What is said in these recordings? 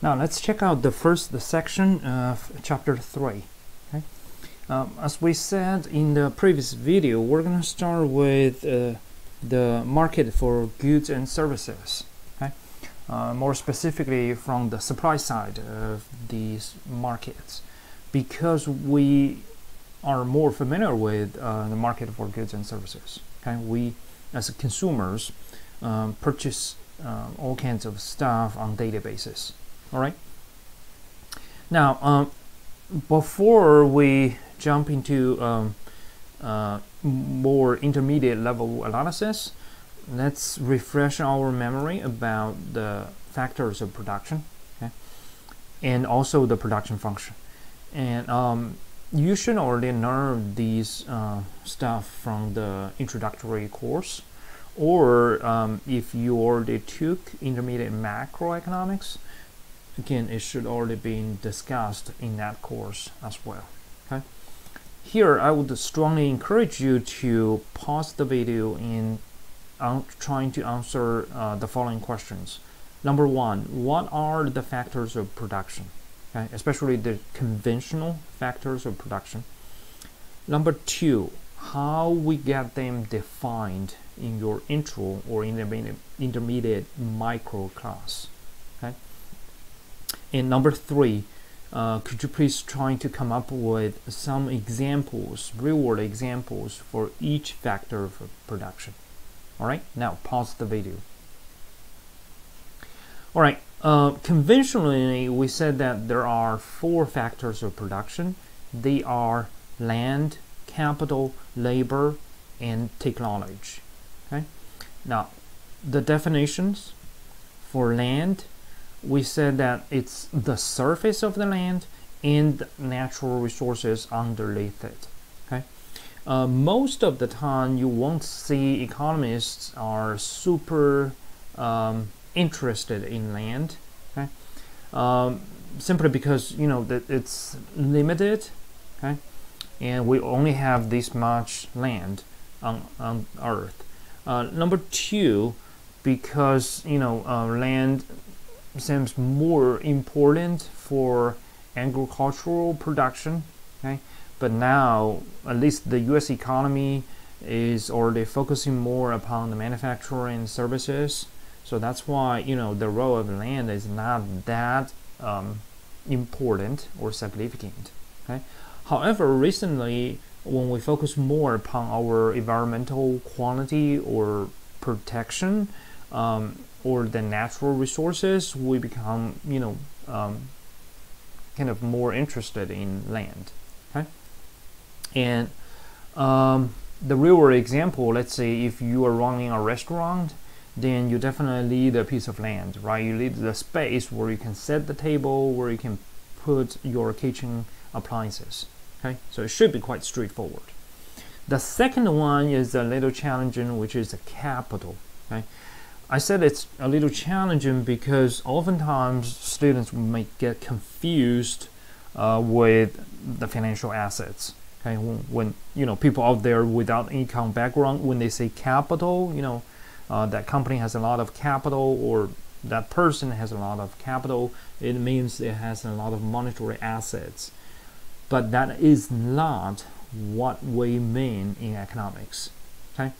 Now let's check out the first section of chapter 3. Okay? As we said in the previous video, we're going to start with the market for goods and services. Okay? More specifically from the supply side of these markets, because we are more familiar with the market for goods and services. Okay? We, as consumers, purchase all kinds of stuff on a daily basis. All right. Now, before we jump into more intermediate level analysis, let's refresh our memory about the factors of production, okay? And also the production function. And you should already know these stuff from the introductory course, or if you already took intermediate macroeconomics, again, it should already be discussed in that course as well. Okay. Here, I would strongly encourage you to pause the video and trying to answer the following questions. Number one, what are the factors of production? Okay, especially the conventional factors of production. Number two, how we get them defined in your intro or intermediate micro class. Okay. And number three, could you please try to come up with some examples, real-world examples for each factor of production. All right, now pause the video. All right, conventionally we said that there are 4 factors of production. They are land, capital, labor, and technology. Okay, now the definitions for land, we said that it's the surface of the land and natural resources underneath it. Okay, most of the time you won't see economists are super interested in land. Okay, simply because that it's limited. Okay, and we only have this much land on Earth. Number two, because land seems more important for agricultural production. Okay, but now at least the U.S. economy is already focusing more upon the manufacturing services, so that's why the role of land is not that important or significant. Okay, however, recently when we focus more upon our environmental quality or protection, or the natural resources, we become kind of more interested in land. Okay, and the real world example, let's say if you are running a restaurant, then you definitely need a piece of land, right? You need the space where you can set the table, where you can put your kitchen appliances. Okay, so it should be quite straightforward. The second one is a little challenging, which is the capital. Okay, I said it's a little challenging because oftentimes students may get confused with the financial assets. Okay, when people out there without income background, when they say capital, that company has a lot of capital or that person has a lot of capital, it means it has a lot of monetary assets. But that is not what we mean in economics. Okay,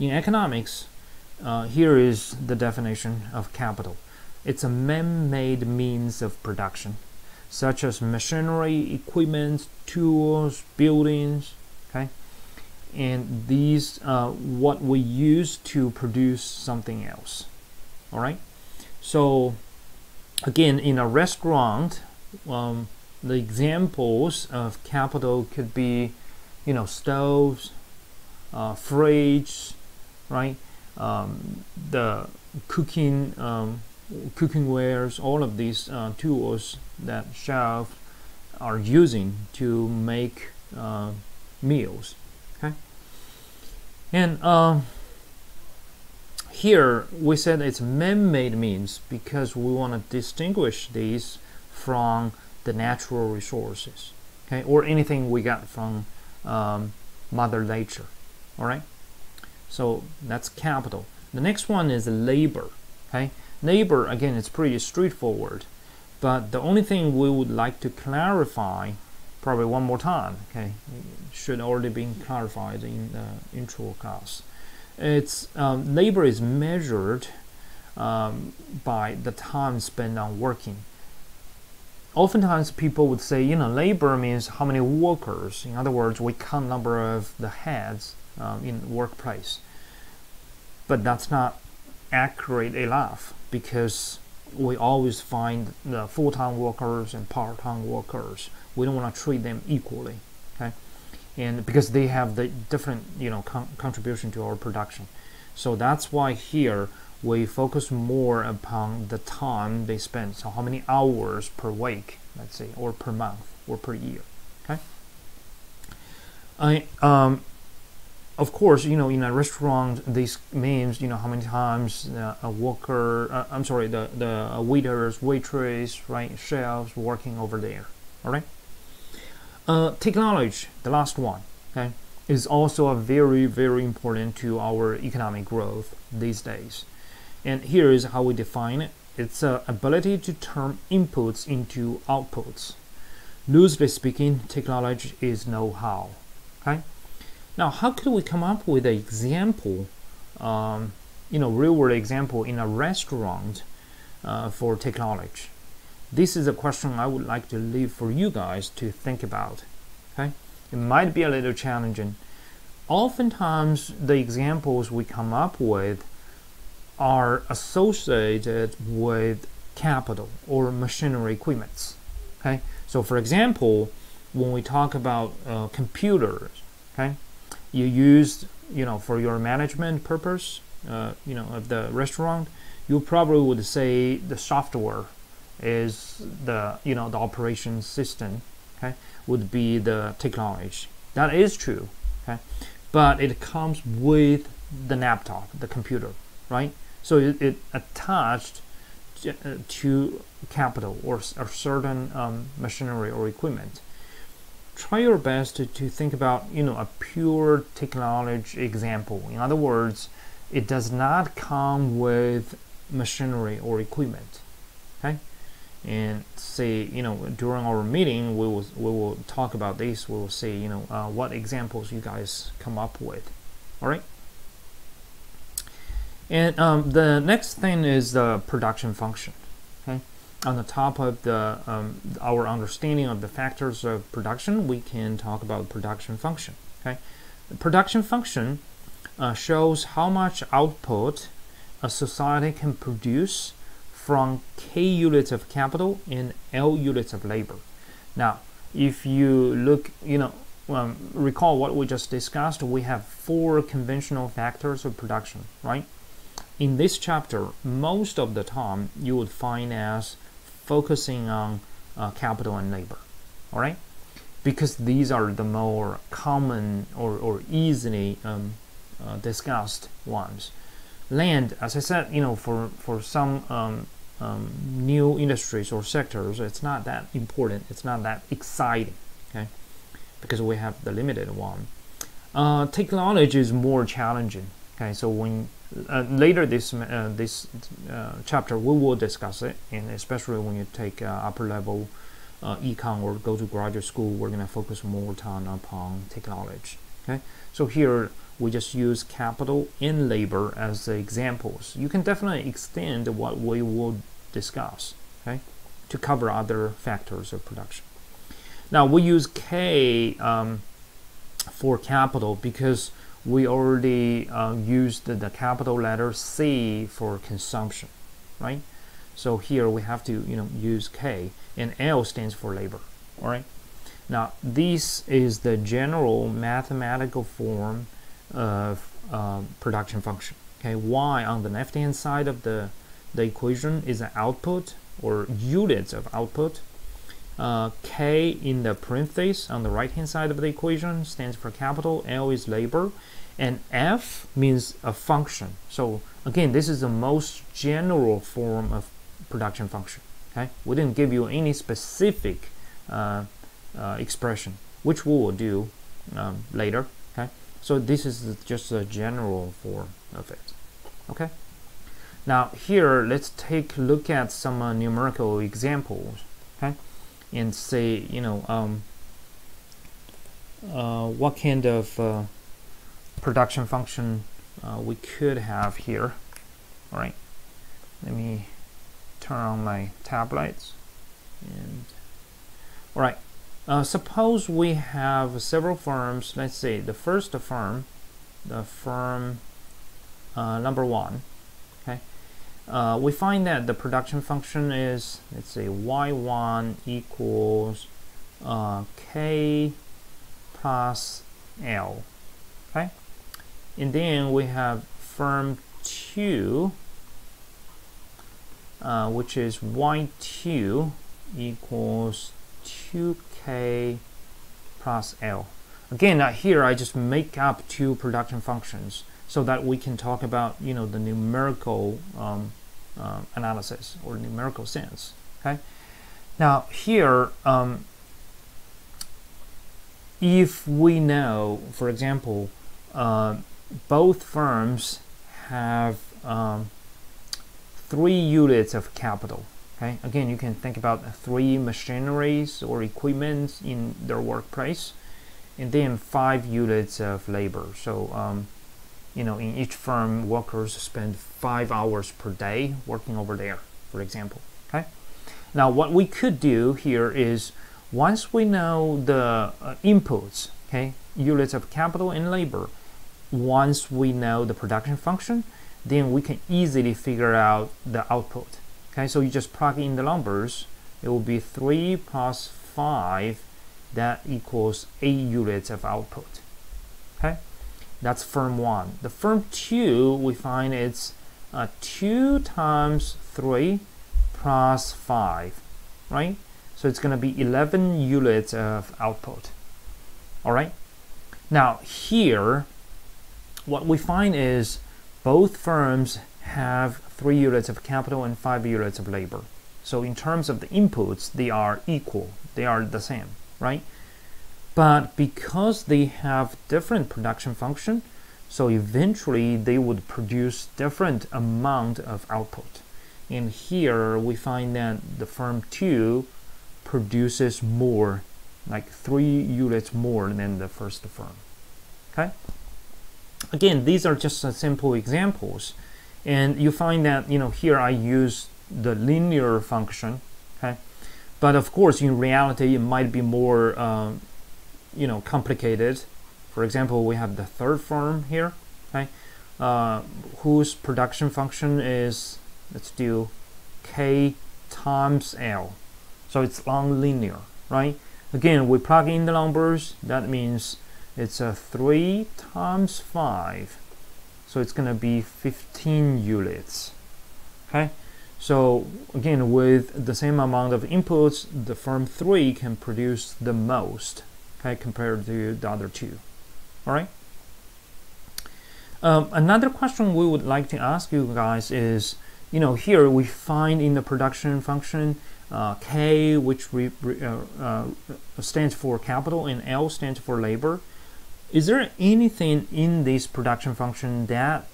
in economics, here is the definition of capital. It's a man-made means of production, such as machinery, equipment, tools, buildings. Okay, and these what we use to produce something else. All right. So again, in a restaurant, the examples of capital could be, stoves, fridge, right? The cooking wares, all of these tools that chefs are using to make meals. Okay, and here we said it's man-made means because we want to distinguish these from the natural resources, okay, or anything we got from Mother Nature. All right, so that's capital. The next one is labor. Okay, labor, again, it's pretty straightforward. But the only thing we would like to clarify, probably one more time, okay, it should already been clarified in the intro class. It's labor is measured by the time spent on working. Oftentimes people would say, labor means how many workers. In other words, we count number of the heads in the workplace. But that's not accurate enough, because we always find the full-time workers and part-time workers. We don't want to treat them equally, okay? And because they have the different, contribution to our production. So that's why here we focus more upon the time they spend. So how many hours per week, let's say, or per month, or per year, okay? Of course, in a restaurant, this means, how many times a worker, the waiters, waitress, right, chefs working over there, all right? Technology, the last one, okay, is also a very, very important to our economic growth these days. And here is how we define it. It's an ability to turn inputs into outputs. Loosely speaking, technology is know-how, okay? Now, how could we come up with an example, real-world example in a restaurant for technology? This is a question I would like to leave for you guys to think about, okay? It might be a little challenging. Oftentimes, the examples we come up with are associated with capital or machinery equipments, okay? So, for example, when we talk about computers, okay? You use, for your management purpose, of the restaurant, you probably would say the software is the, the operation system, okay, would be the technology. That is true, okay, but it comes with the laptop, the computer, right? So it attached to capital or a certain machinery or equipment. Try your best to think about, a pure technology example. In other words, it does not come with machinery or equipment, okay? And say, during our meeting, we will talk about this. We will see, what examples you guys come up with, all right? And the next thing is the production function, okay? On the top of the our understanding of the factors of production, we can talk about production function, okay? The production function shows how much output a society can produce from K units of capital and L units of labor. Now, if you look, recall what we just discussed, we have 4 conventional factors of production, right? In this chapter, most of the time, you would find us focusing on capital and labor, all right? Because these are the more common or easily discussed ones. Land, as I said, for some new industries or sectors, it's not that important. It's not that exciting, okay? Because we have the limited one. Technology is more challenging, okay? So when later this chapter we will discuss it, and especially when you take upper level econ or go to graduate school, we're going to focus more time upon technology, okay? So here we just use capital and labor as the examples. You can definitely extend what we will discuss, okay, to cover other factors of production. Now we use K for capital because we already used the capital letter C for consumption, right? So here we have to use K, and L stands for labor, all right? Now this is the general mathematical form of production function, okay? Y on the left hand side of the equation is an output or units of output. K in the parentheses on the right hand side of the equation stands for capital. L is labor, and F means a function. So again, this is the most general form of production function, okay? We didn't give you any specific expression, which we will do later, okay? So this is just a general form of it, okay? Now here, let's take a look at some numerical examples, okay, and say, what kind of production function we could have here. All right, let me turn on my tablets. And all right, suppose we have several firms. Let's say the first firm, the firm number 1. Okay, we find that the production function is, let's say, y1 equals k plus L. Okay, and then we have firm 2, which is y2 equals 2k plus L. Again, here I just make up 2 production functions so that we can talk about, the numerical analysis or numerical sense. Okay. Now here, if we know, for example, both firms have 3 units of capital. Okay. Again, you can think about 3 machineries or equipment in their workplace, and then 5 units of labor. So, in each firm, workers spend 5 hours per day working over there, for example. Okay. Now, what we could do here is, once we know the inputs, okay, units of capital and labor, once we know the production function, then we can easily figure out the output. Okay, so you just plug in the numbers. It will be 3 plus 5, that equals 8 units of output. Okay, that's firm 1. The firm 2, we find it's 2 times 3 plus 5, right? So it's going to be 11 units of output. All right. Now here, what we find is both firms have 3 units of capital and 5 units of labor. So in terms of the inputs, they are equal. They are the same, right? But because they have different production function, so eventually they would produce different amount of output. And here we find that the firm 2 produces more, like 3 units more than the first firm. Okay. Again, these are just simple examples, and you find that here I use the linear function. Okay, but of course in reality it might be more complicated. For example, we have the third firm here, okay, whose production function is, let's do k times L. So it's non-linear, right? Again, we plug in the numbers. That means it's 3 times 5, so it's going to be 15 units. Okay, so again, with the same amount of inputs, the firm 3 can produce the most, okay, compared to the other 2. All right. Another question we would like to ask you guys is, here we find in the production function K, which stands for capital, and L stands for labor. Is there anything in this production function that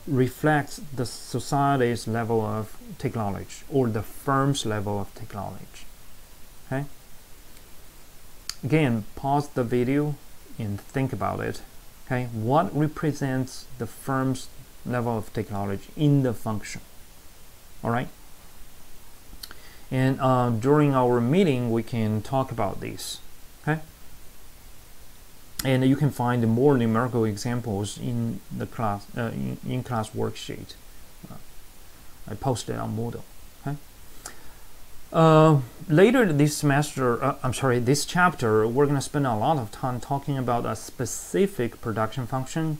reflects the society's level of technology or the firm's level of technology? Okay. Again, pause the video and think about it. Okay, what represents the firm's level of technology in the function? All right. And during our meeting, we can talk about this. Okay. And you can find more numerical examples in the class in class worksheet. I posted on Moodle. Okay. Later this semester, this chapter, we're going to spend a lot of time talking about a specific production function.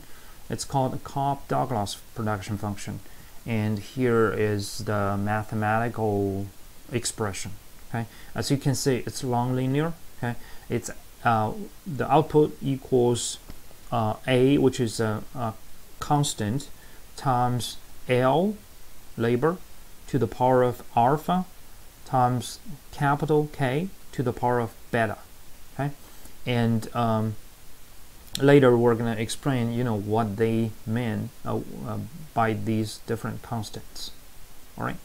It's called the Cobb-Douglas production function, and here is the mathematical expression. Okay, as you can see, it's non-linear. Okay, it's the output equals A, which is a constant, times L, labor, to the power of alpha, times capital K to the power of beta. Okay, and later we're going to explain, you know, what they mean by these different constants. All right.